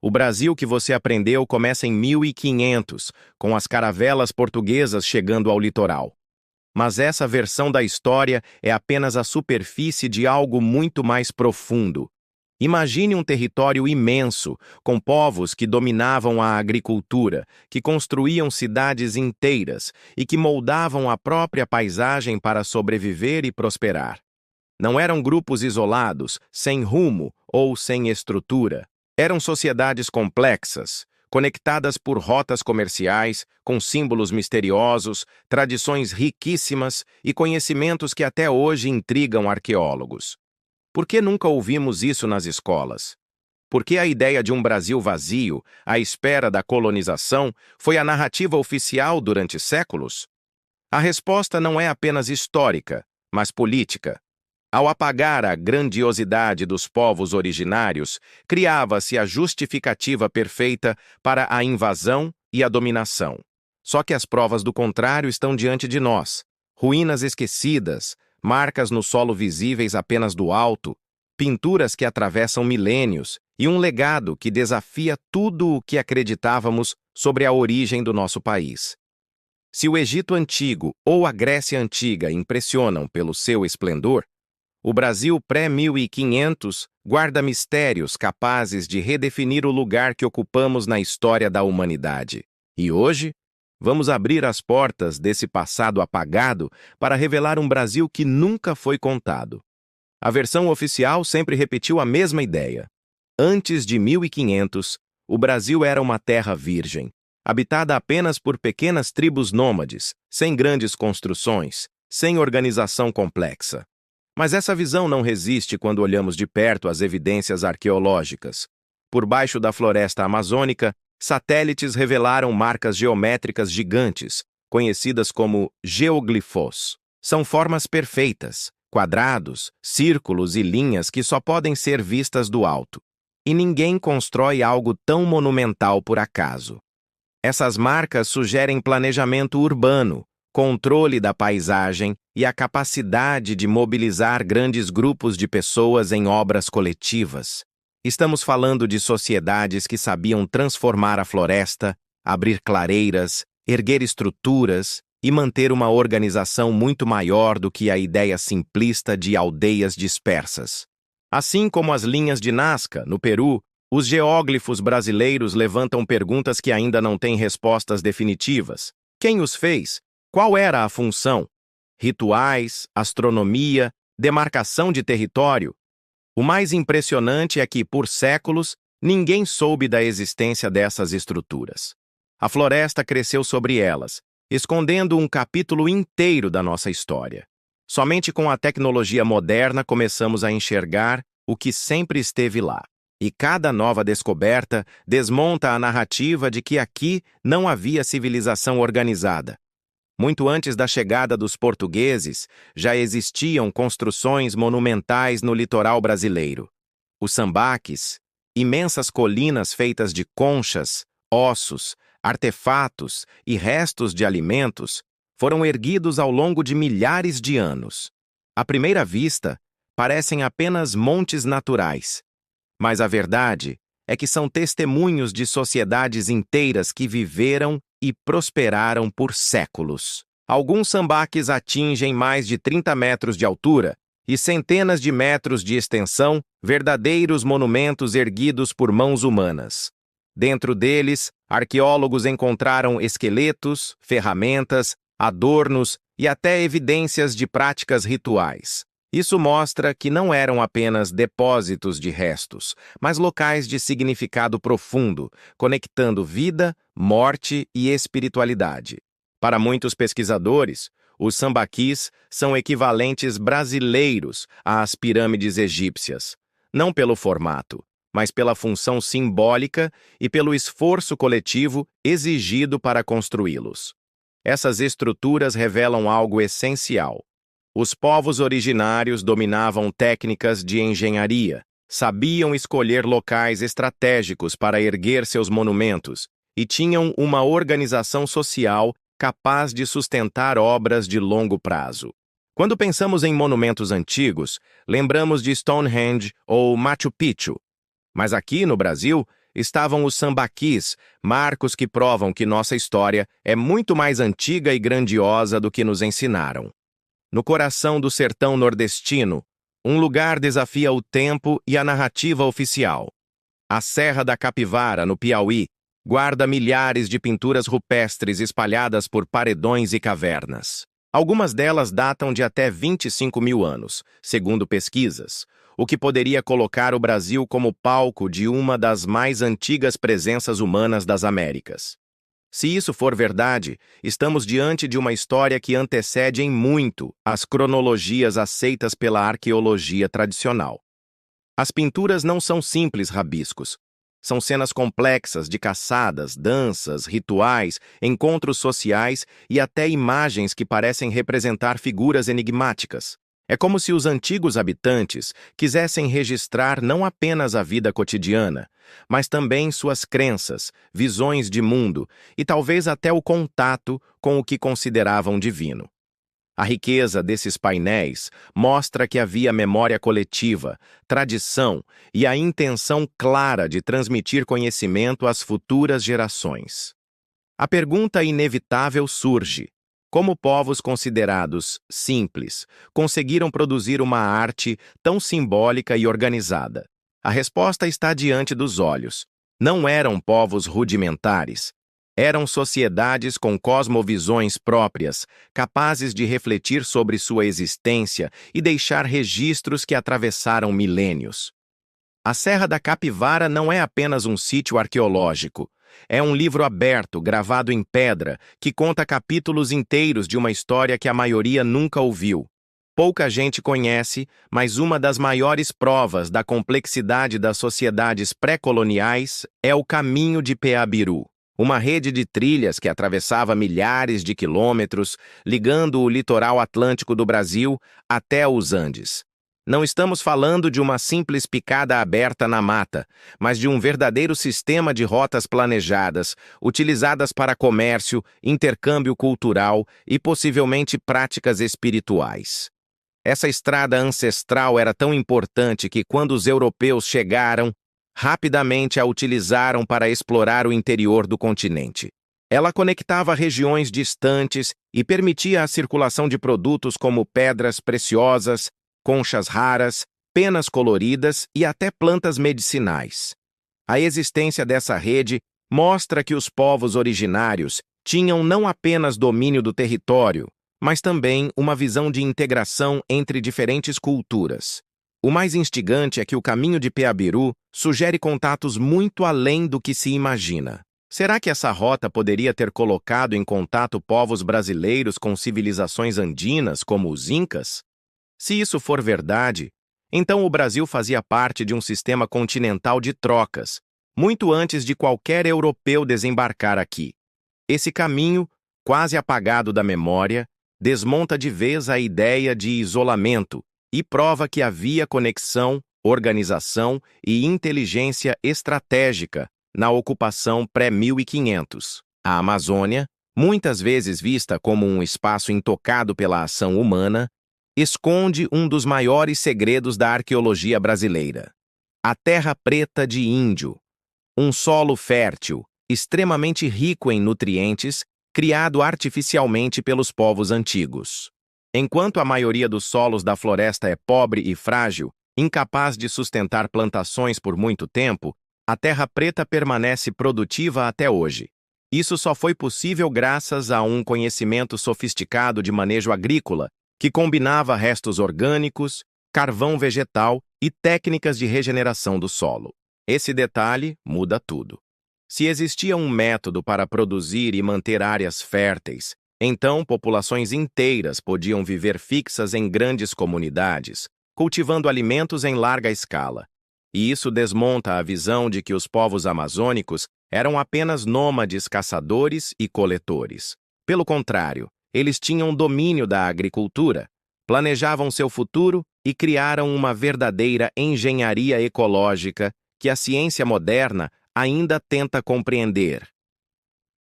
O Brasil que você aprendeu começa em 1500, com as caravelas portuguesas chegando ao litoral. Mas essa versão da história é apenas a superfície de algo muito mais profundo. Imagine um território imenso, com povos que dominavam a agricultura, que construíam cidades inteiras e que moldavam a própria paisagem para sobreviver e prosperar. Não eram grupos isolados, sem rumo ou sem estrutura. Eram sociedades complexas, conectadas por rotas comerciais, com símbolos misteriosos, tradições riquíssimas e conhecimentos que até hoje intrigam arqueólogos. Por que nunca ouvimos isso nas escolas? Por que a ideia de um Brasil vazio, à espera da colonização, foi a narrativa oficial durante séculos? A resposta não é apenas histórica, mas política. Ao apagar a grandiosidade dos povos originários, criava-se a justificativa perfeita para a invasão e a dominação. Só que as provas do contrário estão diante de nós. Ruínas esquecidas, marcas no solo visíveis apenas do alto, pinturas que atravessam milênios e um legado que desafia tudo o que acreditávamos sobre a origem do nosso país. Se o Egito Antigo ou a Grécia Antiga impressionam pelo seu esplendor, o Brasil pré-1500 guarda mistérios capazes de redefinir o lugar que ocupamos na história da humanidade. E hoje, vamos abrir as portas desse passado apagado para revelar um Brasil que nunca foi contado. A versão oficial sempre repetiu a mesma ideia. Antes de 1500, o Brasil era uma terra virgem, habitada apenas por pequenas tribos nômades, sem grandes construções, sem organização complexa. Mas essa visão não resiste quando olhamos de perto as evidências arqueológicas. Por baixo da floresta amazônica, satélites revelaram marcas geométricas gigantes, conhecidas como geoglifos. São formas perfeitas, quadrados, círculos e linhas que só podem ser vistas do alto. E ninguém constrói algo tão monumental por acaso. Essas marcas sugerem planejamento urbano, controle da paisagem e a capacidade de mobilizar grandes grupos de pessoas em obras coletivas. Estamos falando de sociedades que sabiam transformar a floresta, abrir clareiras, erguer estruturas e manter uma organização muito maior do que a ideia simplista de aldeias dispersas. Assim como as linhas de Nazca, no Peru, os geóglifos brasileiros levantam perguntas que ainda não têm respostas definitivas. Quem os fez? Qual era a função? Rituais, astronomia, demarcação de território? O mais impressionante é que, por séculos, ninguém soube da existência dessas estruturas. A floresta cresceu sobre elas, escondendo um capítulo inteiro da nossa história. Somente com a tecnologia moderna começamos a enxergar o que sempre esteve lá. E cada nova descoberta desmonta a narrativa de que aqui não havia civilização organizada. Muito antes da chegada dos portugueses, já existiam construções monumentais no litoral brasileiro. Os sambaques, imensas colinas feitas de conchas, ossos, artefatos e restos de alimentos, foram erguidos ao longo de milhares de anos. À primeira vista, parecem apenas montes naturais, mas a verdade é que são testemunhos de sociedades inteiras que viveram e prosperaram por séculos. Alguns sambaques atingem mais de 30 metros de altura e centenas de metros de extensão, verdadeiros monumentos erguidos por mãos humanas. Dentro deles, arqueólogos encontraram esqueletos, ferramentas, adornos e até evidências de práticas rituais. Isso mostra que não eram apenas depósitos de restos, mas locais de significado profundo, conectando vida, morte e espiritualidade. Para muitos pesquisadores, os sambaquis são equivalentes brasileiros às pirâmides egípcias, não pelo formato, mas pela função simbólica e pelo esforço coletivo exigido para construí-los. Essas estruturas revelam algo essencial. Os povos originários dominavam técnicas de engenharia, sabiam escolher locais estratégicos para erguer seus monumentos e tinham uma organização social capaz de sustentar obras de longo prazo. Quando pensamos em monumentos antigos, lembramos de Stonehenge ou Machu Picchu. Mas aqui no Brasil, estavam os sambaquis, marcos que provam que nossa história é muito mais antiga e grandiosa do que nos ensinaram. No coração do sertão nordestino, um lugar desafia o tempo e a narrativa oficial. A Serra da Capivara, no Piauí, guarda milhares de pinturas rupestres espalhadas por paredões e cavernas. Algumas delas datam de até 25 mil anos, segundo pesquisas, o que poderia colocar o Brasil como palco de uma das mais antigas presenças humanas das Américas. Se isso for verdade, estamos diante de uma história que antecede em muito as cronologias aceitas pela arqueologia tradicional. As pinturas não são simples rabiscos. São cenas complexas de caçadas, danças, rituais, encontros sociais e até imagens que parecem representar figuras enigmáticas. É como se os antigos habitantes quisessem registrar não apenas a vida cotidiana, mas também suas crenças, visões de mundo e talvez até o contato com o que consideravam divino. A riqueza desses painéis mostra que havia memória coletiva, tradição e a intenção clara de transmitir conhecimento às futuras gerações. A pergunta inevitável surge: como povos considerados simples conseguiram produzir uma arte tão simbólica e organizada? A resposta está diante dos olhos. Não eram povos rudimentares. Eram sociedades com cosmovisões próprias, capazes de refletir sobre sua existência e deixar registros que atravessaram milênios. A Serra da Capivara não é apenas um sítio arqueológico. É um livro aberto, gravado em pedra, que conta capítulos inteiros de uma história que a maioria nunca ouviu. Pouca gente conhece, mas uma das maiores provas da complexidade das sociedades pré-coloniais é o Caminho de Peabiru, uma rede de trilhas que atravessava milhares de quilômetros, ligando o litoral atlântico do Brasil até os Andes. Não estamos falando de uma simples picada aberta na mata, mas de um verdadeiro sistema de rotas planejadas, utilizadas para comércio, intercâmbio cultural e possivelmente práticas espirituais. Essa estrada ancestral era tão importante que, quando os europeus chegaram, rapidamente a utilizaram para explorar o interior do continente. Ela conectava regiões distantes e permitia a circulação de produtos como pedras preciosas, conchas raras, penas coloridas e até plantas medicinais. A existência dessa rede mostra que os povos originários tinham não apenas domínio do território, mas também uma visão de integração entre diferentes culturas. O mais instigante é que o Caminho de Peabiru sugere contatos muito além do que se imagina. Será que essa rota poderia ter colocado em contato povos brasileiros com civilizações andinas, como os Incas? Se isso for verdade, então o Brasil fazia parte de um sistema continental de trocas, muito antes de qualquer europeu desembarcar aqui. Esse caminho, quase apagado da memória, desmonta de vez a ideia de isolamento e prova que havia conexão, organização e inteligência estratégica na ocupação pré-1500. A Amazônia, muitas vezes vista como um espaço intocado pela ação humana, esconde um dos maiores segredos da arqueologia brasileira: a terra preta de Índio, um solo fértil, extremamente rico em nutrientes, criado artificialmente pelos povos antigos. Enquanto a maioria dos solos da floresta é pobre e frágil, incapaz de sustentar plantações por muito tempo, a terra preta permanece produtiva até hoje. Isso só foi possível graças a um conhecimento sofisticado de manejo agrícola, que combinava restos orgânicos, carvão vegetal e técnicas de regeneração do solo. Esse detalhe muda tudo. Se existia um método para produzir e manter áreas férteis, então populações inteiras podiam viver fixas em grandes comunidades, cultivando alimentos em larga escala. E isso desmonta a visão de que os povos amazônicos eram apenas nômades caçadores e coletores. Pelo contrário, eles tinham domínio da agricultura, planejavam seu futuro e criaram uma verdadeira engenharia ecológica que a ciência moderna ainda tenta compreender.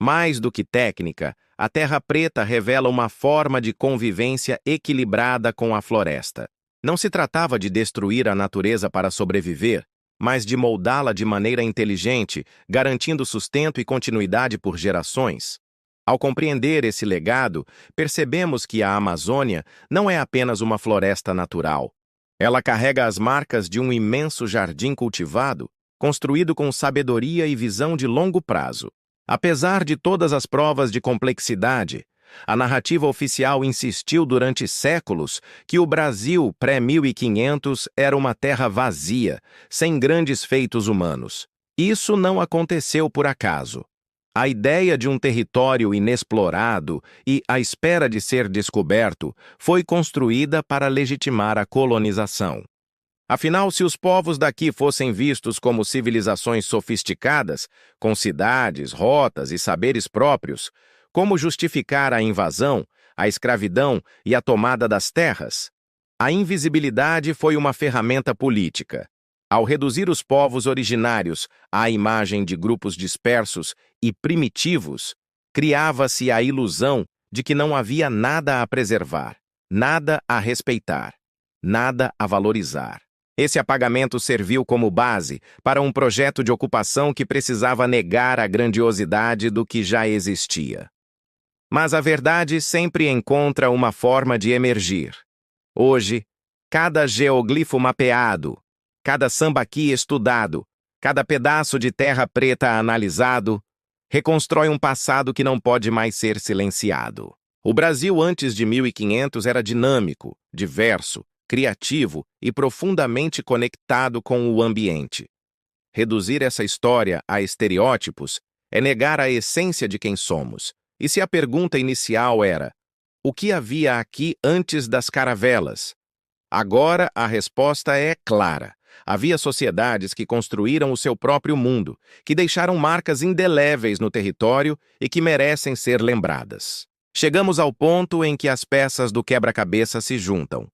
Mais do que técnica, a Terra Preta revela uma forma de convivência equilibrada com a floresta. Não se tratava de destruir a natureza para sobreviver, mas de moldá-la de maneira inteligente, garantindo sustento e continuidade por gerações. Ao compreender esse legado, percebemos que a Amazônia não é apenas uma floresta natural. Ela carrega as marcas de um imenso jardim cultivado, construído com sabedoria e visão de longo prazo. Apesar de todas as provas de complexidade, a narrativa oficial insistiu durante séculos que o Brasil pré-1500 era uma terra vazia, sem grandes feitos humanos. Isso não aconteceu por acaso. A ideia de um território inexplorado e à espera de ser descoberto foi construída para legitimar a colonização. Afinal, se os povos daqui fossem vistos como civilizações sofisticadas, com cidades, rotas e saberes próprios, como justificar a invasão, a escravidão e a tomada das terras? A invisibilidade foi uma ferramenta política. Ao reduzir os povos originários à imagem de grupos dispersos e primitivos, criava-se a ilusão de que não havia nada a preservar, nada a respeitar, nada a valorizar. Esse apagamento serviu como base para um projeto de ocupação que precisava negar a grandiosidade do que já existia. Mas a verdade sempre encontra uma forma de emergir. Hoje, cada geoglifo mapeado, cada sambaqui estudado, cada pedaço de terra preta analisado, reconstrói um passado que não pode mais ser silenciado. O Brasil antes de 1500 era dinâmico, diverso, criativo e profundamente conectado com o ambiente. Reduzir essa história a estereótipos é negar a essência de quem somos. E se a pergunta inicial era: o que havia aqui antes das caravelas? Agora a resposta é clara. Havia sociedades que construíram o seu próprio mundo, que deixaram marcas indeléveis no território e que merecem ser lembradas. Chegamos ao ponto em que as peças do quebra-cabeça se juntam.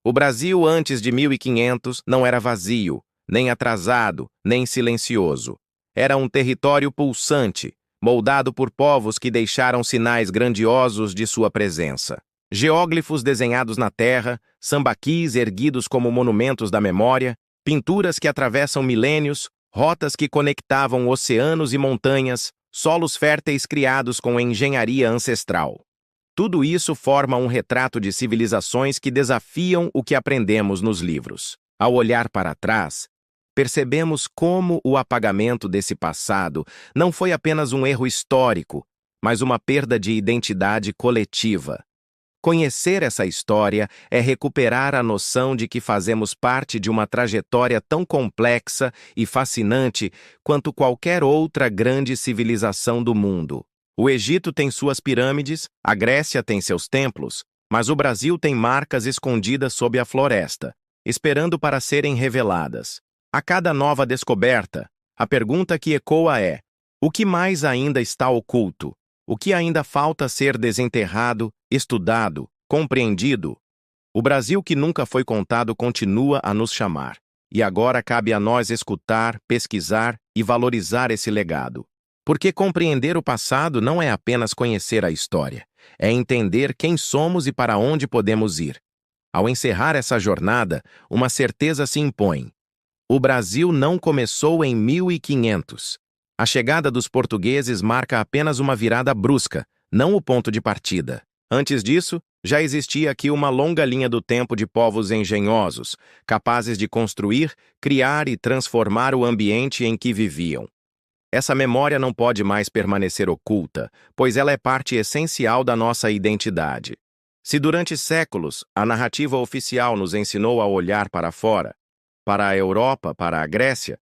O Brasil antes de 1500 não era vazio, nem atrasado, nem silencioso. Era um território pulsante, moldado por povos que deixaram sinais grandiosos de sua presença. Geóglifos desenhados na terra, sambaquis erguidos como monumentos da memória, pinturas que atravessam milênios, rotas que conectavam oceanos e montanhas, solos férteis criados com engenharia ancestral. Tudo isso forma um retrato de civilizações que desafiam o que aprendemos nos livros. Ao olhar para trás, percebemos como o apagamento desse passado não foi apenas um erro histórico, mas uma perda de identidade coletiva. Conhecer essa história é recuperar a noção de que fazemos parte de uma trajetória tão complexa e fascinante quanto qualquer outra grande civilização do mundo. O Egito tem suas pirâmides, a Grécia tem seus templos, mas o Brasil tem marcas escondidas sob a floresta, esperando para serem reveladas. A cada nova descoberta, a pergunta que ecoa é: o que mais ainda está oculto? O que ainda falta ser desenterrado, estudado, compreendido? O Brasil que nunca foi contado continua a nos chamar. E agora cabe a nós escutar, pesquisar e valorizar esse legado. Porque compreender o passado não é apenas conhecer a história, é entender quem somos e para onde podemos ir. Ao encerrar essa jornada, uma certeza se impõe. O Brasil não começou em 1500. A chegada dos portugueses marca apenas uma virada brusca, não o ponto de partida. Antes disso, já existia aqui uma longa linha do tempo de povos engenhosos, capazes de construir, criar e transformar o ambiente em que viviam. Essa memória não pode mais permanecer oculta, pois ela é parte essencial da nossa identidade. Se durante séculos a narrativa oficial nos ensinou a olhar para fora, para a Europa, para a Grécia,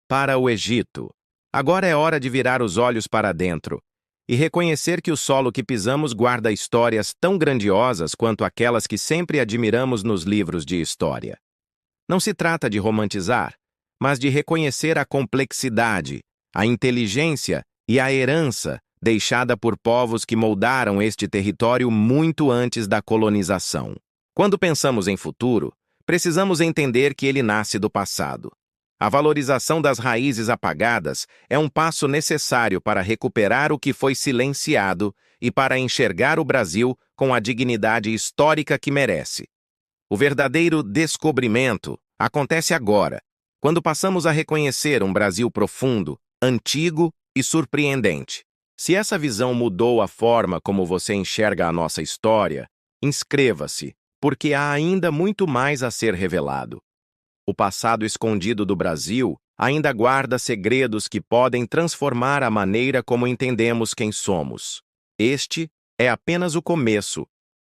para o Egito, agora é hora de virar os olhos para dentro e reconhecer que o solo que pisamos guarda histórias tão grandiosas quanto aquelas que sempre admiramos nos livros de história. Não se trata de romantizar, mas de reconhecer a complexidade, a inteligência e a herança deixada por povos que moldaram este território muito antes da colonização. Quando pensamos em futuro, precisamos entender que ele nasce do passado. A valorização das raízes apagadas é um passo necessário para recuperar o que foi silenciado e para enxergar o Brasil com a dignidade histórica que merece. O verdadeiro descobrimento acontece agora, quando passamos a reconhecer um Brasil profundo, antigo e surpreendente. Se essa visão mudou a forma como você enxerga a nossa história, inscreva-se, porque há ainda muito mais a ser revelado. O passado escondido do Brasil ainda guarda segredos que podem transformar a maneira como entendemos quem somos. Este é apenas o começo